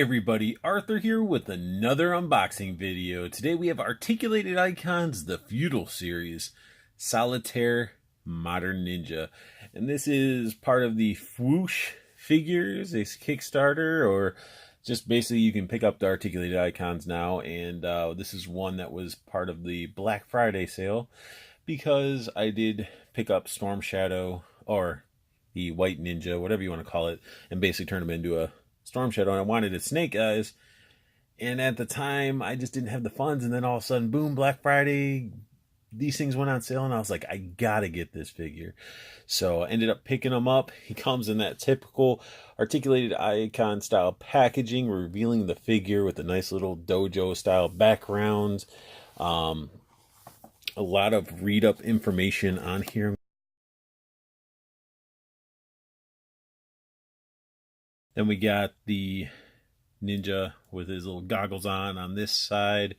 everybody, Arthur here with another unboxing video. Today we have Articulated Icons, the Feudal series, Solitaire, Modern Ninja. And this is part of the Whoosh figures, a Kickstarter, or just basically you can pick up the Articulated Icons now. And this is one that was part of the Black Friday sale, because I did pick up Storm Shadow, or the White Ninja, whatever you want to call it, and basically turn him into a Storm Shadow, and I wanted it Snake Eyes, and at the time I just didn't have the funds, and then all of a sudden, boom, Black Friday, these things went on sale, and I was like, I gotta get this figure. So I ended up picking him up. He comes in that typical Articulated Icon style packaging, revealing the figure with a nice little dojo style background. A lot of read up information on here. Then we got the ninja with his little goggles on this side,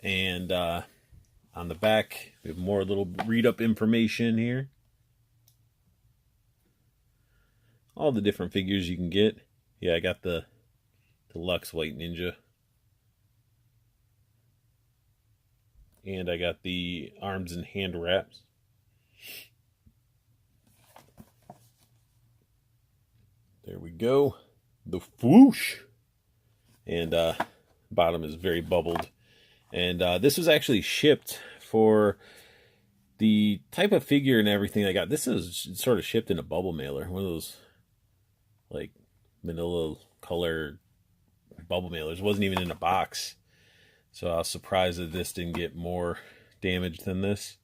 and on the back we have more little read-up information here. All the different figures you can get. Yeah, I got the deluxe White Ninja, and I got the arms and hand wraps. There we go. The Whoosh, and bottom is very bubbled, and this was actually shipped for the type of figure and everything I got. This is sort of shipped in a bubble mailer, one of those like manila color bubble mailers. It wasn't even in a box, so I was surprised that this didn't get more damage than this.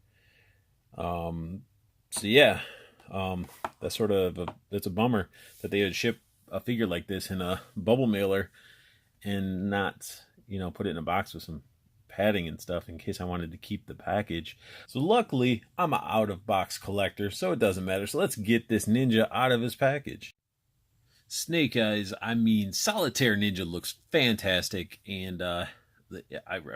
So yeah, that's sort of it's a bummer that they would ship a figure like this in a bubble mailer and not, put it in a box with some padding and stuff in case I wanted to keep the package. So luckily I'm an out of box collector, so it doesn't matter. So let's get this ninja out of his package. Snake Eyes, Solitaire Ninja looks fantastic, and I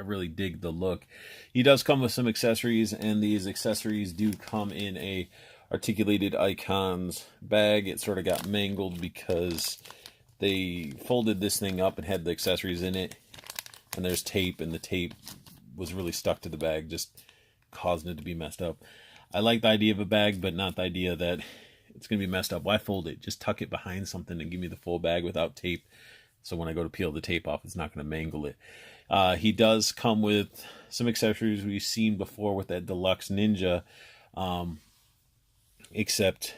really dig the look. He does come with some accessories, and these accessories do come in a Articulated Icons bag. It sort of got mangled because they folded this thing up and had the accessories in it, and there's tape, and the tape was really stuck to the bag, just causing it to be messed up. I like the idea of a bag, but not the idea that it's going to be messed up. Why fold it? Just tuck it behind something and give me the full bag without tape, so when I go to peel the tape off, it's not going to mangle it. He does come with some accessories we've seen before with that deluxe ninja, except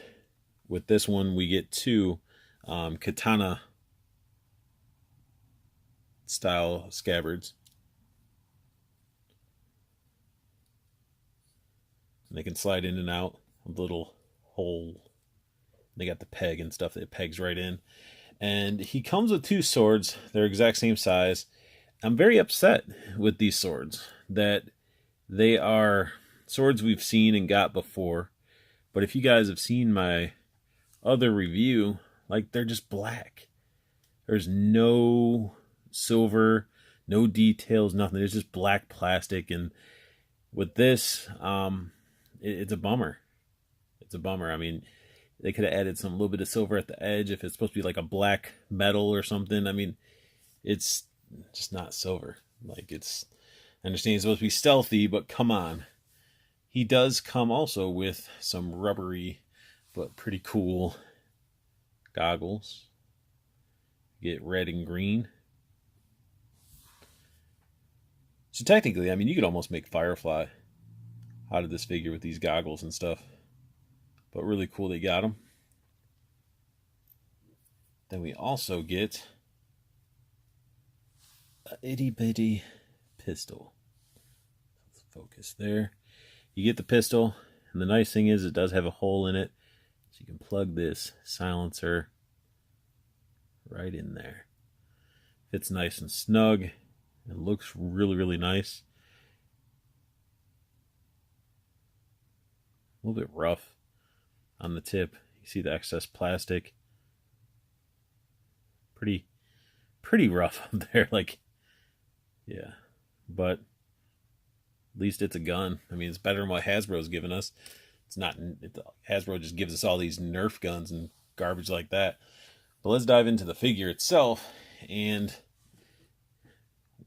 with this one we get two katana style scabbards, and they can slide in and out of the little hole. They got the peg and stuff that pegs right in, and he comes with two swords. They're exact same size. I'm very upset with these swords, that they are swords we've seen and got before. But if you guys have seen my other review, they're just black. There's no silver, no details, nothing. It's just black plastic. And with this, it's a bummer. It's a bummer. They could have added a little bit of silver at the edge if it's supposed to be like a black metal or something. It's just not silver. I understand it's supposed to be stealthy, but come on. He does come also with some rubbery but pretty cool goggles. Get red and green. So technically, you could almost make Firefly out of this figure with these goggles and stuff. But really cool they got them. Then we also get a itty bitty pistol. Let's focus there. You get the pistol, and the nice thing is it does have a hole in it, so you can plug this silencer right in there. Fits nice and snug, and looks really, really nice. A little bit rough on the tip. You see the excess plastic. Pretty rough up there, yeah. But at least it's a gun. It's better than what Hasbro's given us. It's not. Hasbro just gives us all these Nerf guns and garbage like that. But let's dive into the figure itself. And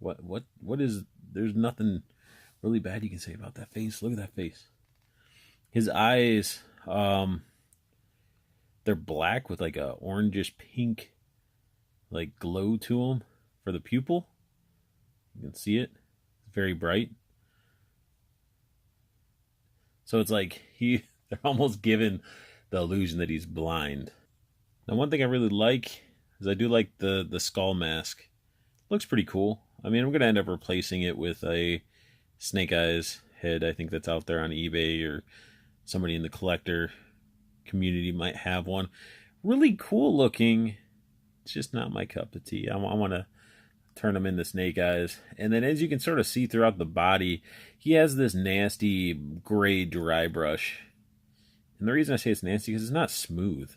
What is, there's nothing really bad you can say about that face. Look at that face. His eyes, they're black with like a orangish pink like glow to them for the pupil. You can see it. It's very bright. So it's like they're almost given the illusion that he's blind. Now, one thing I really like is I do like the skull mask. Looks pretty cool. I mean, I'm going to end up replacing it with a Snake Eyes head. I think that's out there on eBay, or somebody in the collector community might have one. Really cool looking. It's just not my cup of tea. I want to turn him into Snake Eyes. And then, as you can sort of see throughout the body, he has this nasty gray dry brush. And the reason I say it's nasty is it's not smooth.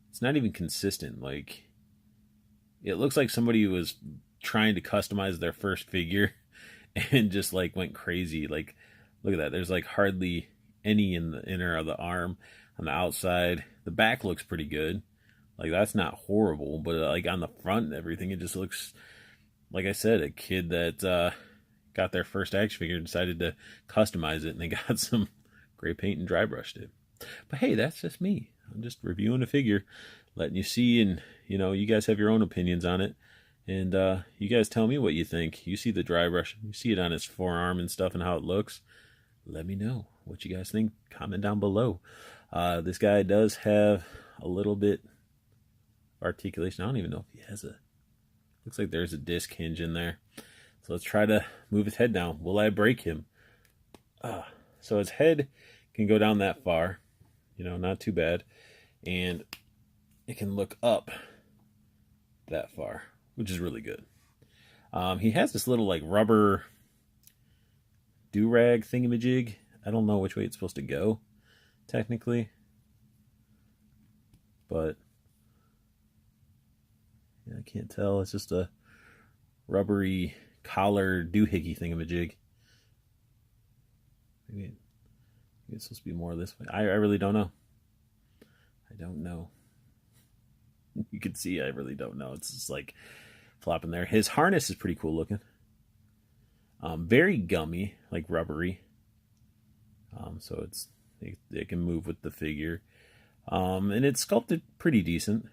It's not even consistent. Like, it looks like somebody was trying to customize their first figure and just like went crazy. Like, look at that. There's like hardly any in the inner of the arm. On the outside, the back looks pretty good. Like, that's not horrible, but like on the front and everything, it just looks, like I said, a kid that got their first action figure and decided to customize it, and they got some gray paint and dry brushed it. But hey, that's just me. I'm just reviewing a figure, letting you see, and you guys have your own opinions on it, and you guys tell me what you think. You see the dry brush, you see it on his forearm and stuff, and how it looks. Let me know what you guys think. Comment down below. This guy does have a little bit of articulation. I don't even know if he has a, looks like there's a disc hinge in there. So let's try to move his head down. Will I break him? So his head can go down that far, not too bad, and it can look up that far, which is really good. He has this little like rubber do-rag thingamajig. I don't know which way it's supposed to go, technically, but yeah, I can't tell. It's just a rubbery collar doohickey thingamajig. Maybe it's supposed to be more this way. I really don't know. I don't know. You can see I really don't know. It's just like flopping there. His harness is pretty cool looking. Very gummy, like rubbery. So it can move with the figure. And it's sculpted pretty decent,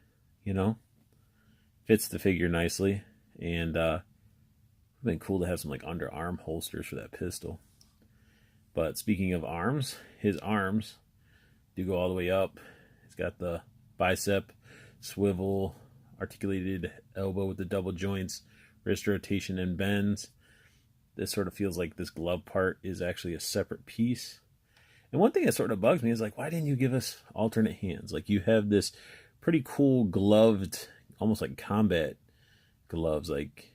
Fits the figure nicely. And it would have been cool to have some like underarm holsters for that pistol. But speaking of arms, his arms do go all the way up. He's got the bicep, swivel, articulated elbow with the double joints, wrist rotation and bends. This sort of feels like this glove part is actually a separate piece. And one thing that sort of bugs me is like, why didn't you give us alternate hands? Like, you have this pretty cool gloved, almost like combat gloves. Like,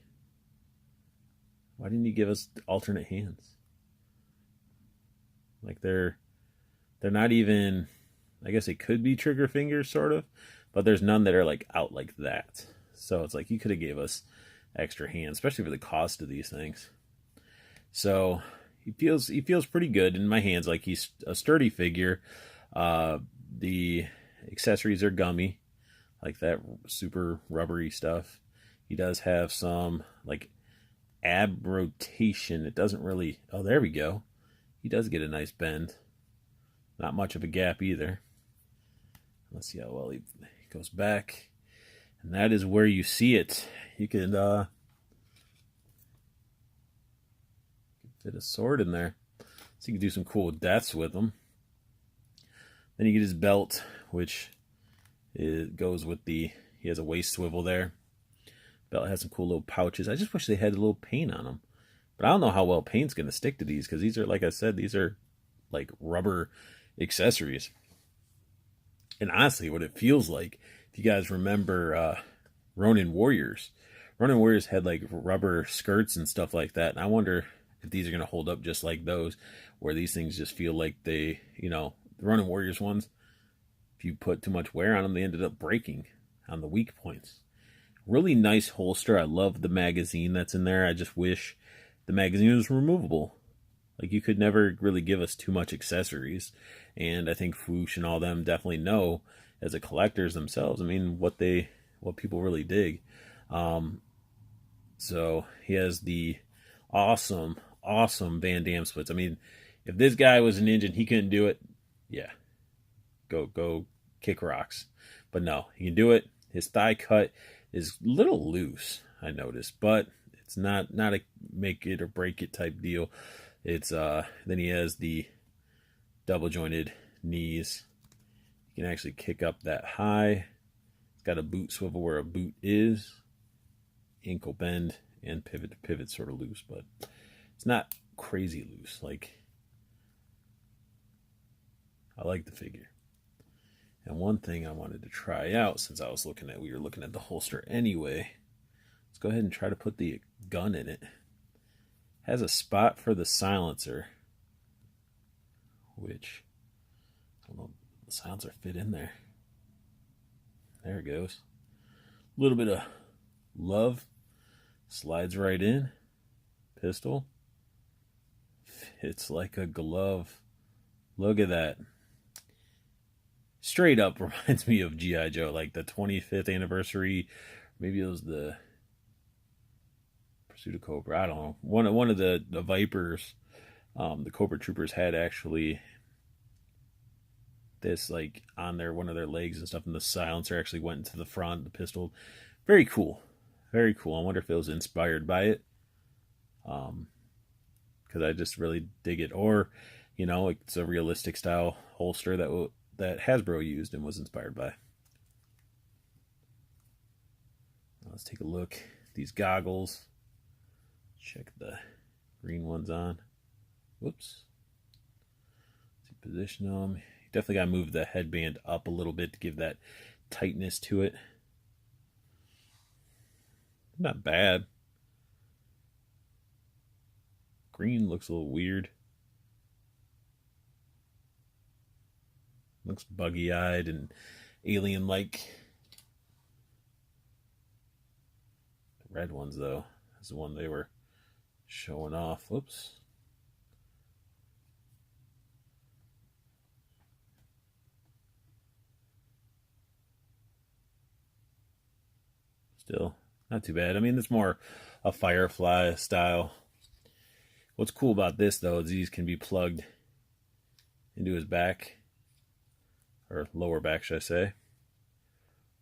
why didn't you give us alternate hands? Like, they're not even, I guess it could be trigger fingers sort of, but there's none that are like out like that. So it's like you could have gave us extra hands, especially for the cost of these things. So he feels pretty good in my hands. Like, he's a sturdy figure. The accessories are gummy, like that super rubbery stuff. He does have some like ab rotation. It doesn't really, oh, there we go. He does get a nice bend. Not much of a gap either. Let's see how well he goes back. And that is where you see it. You can fit a sword in there. So you can do some cool deaths with them. Then you get his belt, which goes with he has a waist swivel there. Belt has some cool little pouches. I just wish they had a little paint on them. But I don't know how well paint's going to stick to these, because these are, like I said, these are like rubber accessories. And honestly, what it feels like, if you guys remember Ronin Warriors had like rubber skirts and stuff like that. And I wonder if these are going to hold up just like those, where these things just feel like they, the Ronin Warriors ones, if you put too much wear on them, they ended up breaking on the weak points. Really nice holster. I love the magazine that's in there. I just wish the magazine was removable. Like, you could never really give us too much accessories. And I think Foosh and all them definitely know, as a collectors themselves, I mean, what people really dig. So he has the awesome Van Damme splits. I mean, if this guy was a ninja and he couldn't do it, yeah, go kick rocks. But no, he can do it. His thigh cut is a little loose, I noticed, but it's not a make it or break it type deal. It's then he has the double jointed knees. You can actually kick up that high. It's got a boot swivel where a boot is. Ankle bend and pivot to pivot sort of loose, but it's not crazy loose. Like, I like the figure. And one thing I wanted to try out, since we were looking at the holster anyway, let's go ahead and try to put the gun in it. Has a spot for the silencer, which I don't know, the silencer fit in there. There it goes. A little bit of love, slides right in. Pistol fits like a glove. Look at that. Straight up reminds me of G.I. Joe, like the 25th anniversary. Maybe it was the Pursuit of Cobra. I don't know. One of the Vipers, the Cobra Troopers had actually this like on one of their legs and stuff, and the silencer actually went into the front. The pistol, very cool, very cool. I wonder if it was inspired by it, because I just really dig it. Or, you know, it's a realistic style holster that Hasbro used and was inspired by. Let's take a look. These goggles. Check the green ones on. Whoops. Let's position them. You definitely got to move the headband up a little bit to give that tightness to it. Not bad. Green looks a little weird. Looks buggy-eyed and alien-like. The red ones, though, is the one they were showing off. Whoops. Still, not too bad. I mean, it's more a Firefly style. What's cool about this, though, is these can be plugged into his back. Or lower back, should I say.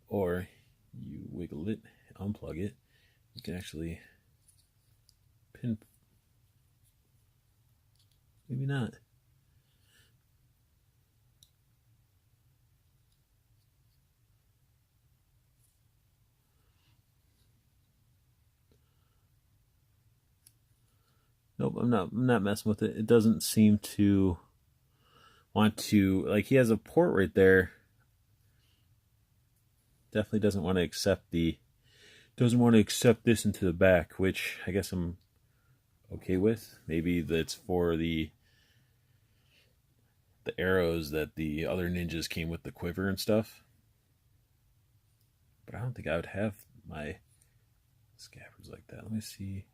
Or you wiggle it, unplug it. You can actually pin. Maybe not. Nope, I'm not messing with it. It doesn't seem to want to, like, he has a port right there. Definitely doesn't want to accept this into the back, which I guess I'm okay with. Maybe that's for the arrows that the other ninjas came with, the quiver and stuff. But I don't think I would have my scabbards like that. Let me see.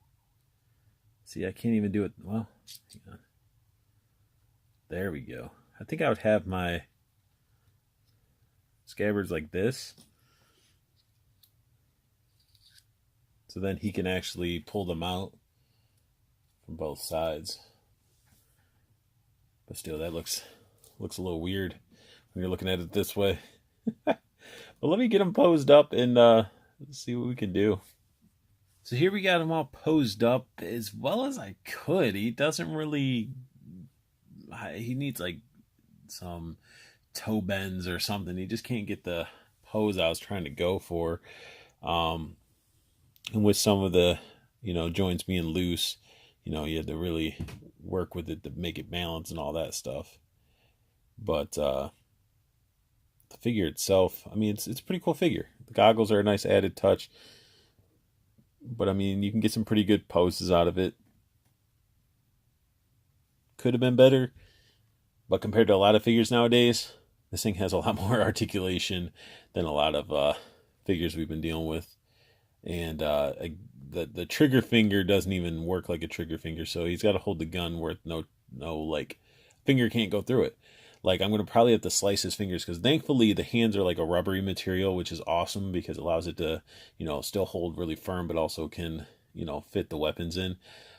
See, I can't even do it. Well, hang on. There we go. I think I would have my scabbards like this. So then he can actually pull them out from both sides. But still, that looks a little weird when you're looking at it this way. But let me get him posed up and see what we can do. So here we got him all posed up as well as I could. He doesn't really... He needs like some toe bends or something. He just can't get the pose I was trying to go for. And with some of the, joints being loose, you had to really work with it to make it balance and all that stuff. But the figure itself, I mean, it's a pretty cool figure. The goggles are a nice added touch. But I mean, you can get some pretty good poses out of it. Could have been better, but compared to a lot of figures nowadays, this thing has a lot more articulation than a lot of figures we've been dealing with. And the trigger finger doesn't even work like a trigger finger, so he's got to hold the gun where no like finger can't go through it. Like, I'm going to probably have to slice his fingers, because thankfully the hands are like a rubbery material, which is awesome because it allows it to, still hold really firm, but also can, you know, fit the weapons in.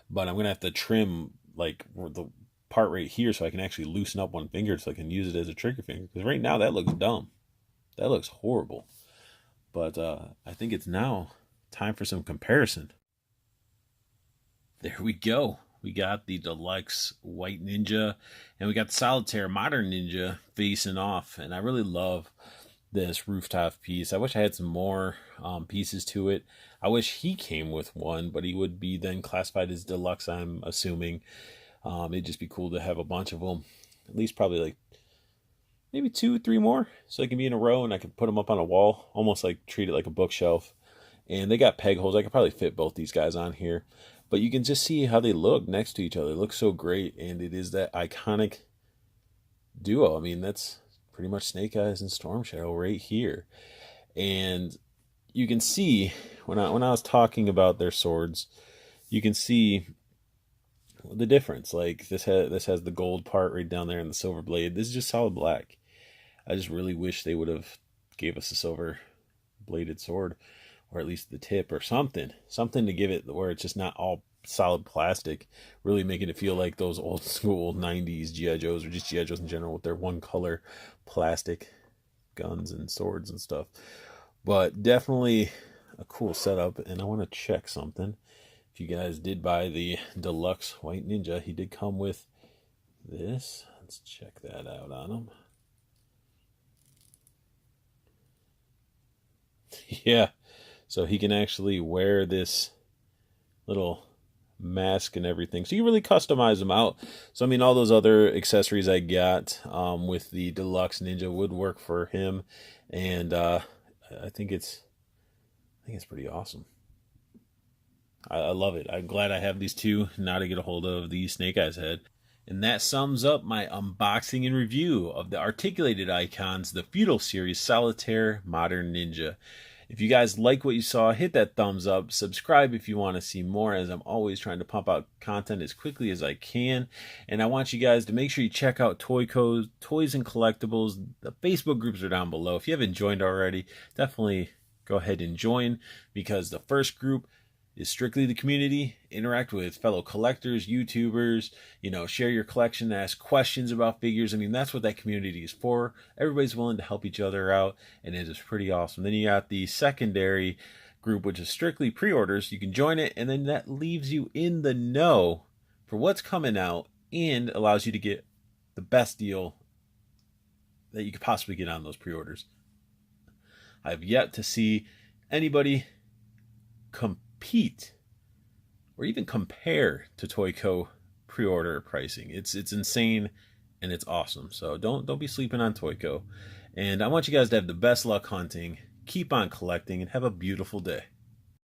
But I'm going to have to trim like the part right here so I can actually loosen up one finger so I can use it as a trigger finger. Because right now that looks dumb. That looks horrible. But I think it's now time for some comparison. There we go. We got the deluxe white ninja and we got the solitaire modern ninja facing off. And I really love this rooftop piece. I wish I had some more pieces to it. I wish he came with one, but he would be then classified as deluxe, I'm assuming. It'd just be cool to have a bunch of them. At least probably like maybe 2, 3 more. So they can be in a row and I can put them up on a wall. Almost like treat it like a bookshelf. And they got peg holes. I could probably fit both these guys on here. But you can just see how they look next to each other. They look so great. And it is that iconic duo. I mean, that's pretty much Snake Eyes and Storm Shadow right here. And you can see when I was talking about their swords, you can see the difference. Like this has the gold part right down there and the silver blade. This is just solid black. I just really wish they would have gave us a silver bladed sword, or at least the tip or something to give it where it's just not all solid plastic, really making it feel like those old school 90s GI Joes, or just GI Joes in general with their one color plastic guns and swords and stuff. But definitely a cool setup. And I want to check something. If you guys did buy the deluxe white ninja, he did come with this. Let's check that out on him. Yeah, so he can actually wear this little mask and everything. So you really customize them out. So I mean, all those other accessories I got with the deluxe ninja would work for him, and I think it's pretty awesome. I love it. I'm glad I have these two now to get a hold of the Snake Eyes head. And that sums up my unboxing and review of the articulated icons, the Feudal series Solitaire Modern Ninja. If you guys like what you saw, hit that thumbs up. Subscribe if you want to see more, as I'm always trying to pump out content as quickly as I can. And I want you guys to make sure you check out Toyco, Toys and Collectibles. The Facebook groups are down below. If you haven't joined already, definitely go ahead and join, because the first group is strictly the community. Interact with fellow collectors, YouTubers, you know, share your collection, ask questions about figures. I mean, that's what that community is for. Everybody's willing to help each other out, and it is pretty awesome. Then you got the secondary group, which is strictly pre-orders. You can join it, and then that leaves you in the know for what's coming out and allows you to get the best deal that you could possibly get on those pre-orders. I've yet to see anybody compete or even compare to Toyco pre-order pricing. It's insane and it's awesome. So don't be sleeping on Toyco. And I want you guys to have the best luck hunting, keep on collecting, and have a beautiful day.